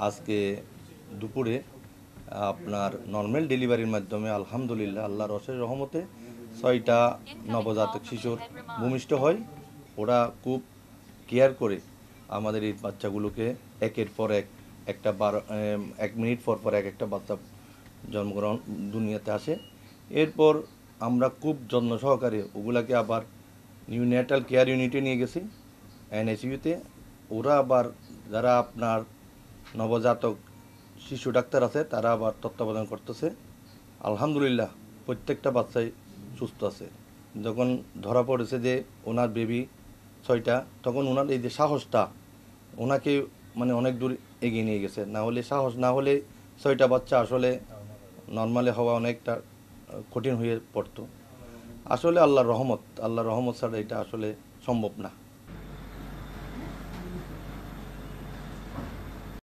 আজকে দুপুরে আপনার নর্মাল ডেলিভারির মাধ্যমে আলহামদুলিল্লাহ আল্লাহর অশেষ রহমতে 6টা নবজাতক শিশুর ভূমিষ্ঠ হয়। ওরা খুব কেয়ার করে আমাদের এই বাচ্চাগুলোকে একের পর এক একটা 1 মিনিট পর পর এক একটা বাচ্চা জন্মগ্রহণ দুনিয়াতে আসে। এরপর আমরা খুব যত্ন সহকারে ওগুলাকে আবার নিউন্যাটাল কেয়ার ইউনিটে নিয়ে গেছি, এনআইসিইউতে। ওরা আবার যারা আপনার নবজাতক শিশু ডাক্তার আছে তারা আবার তত্ত্বাবধান করতেছে। আলহামদুলিল্লাহ প্রত্যেকটা বাচ্চাই সুস্থ আছে। যখন ধরা পড়েছে যে ওনার বেবি 6টা, তখন ওনার এই যে সাহসটা ওনাকে মানে অনেক দূর এগিয়ে নিয়ে গেছে। না হলে সাহস না হলে 6টা বাচ্চা আসলে নর্মালি হওয়া অনেকটা কঠিন হয়ে পড়তো। আসলে আল্লাহর রহমত ছাড়া এটা আসলে সম্ভব না।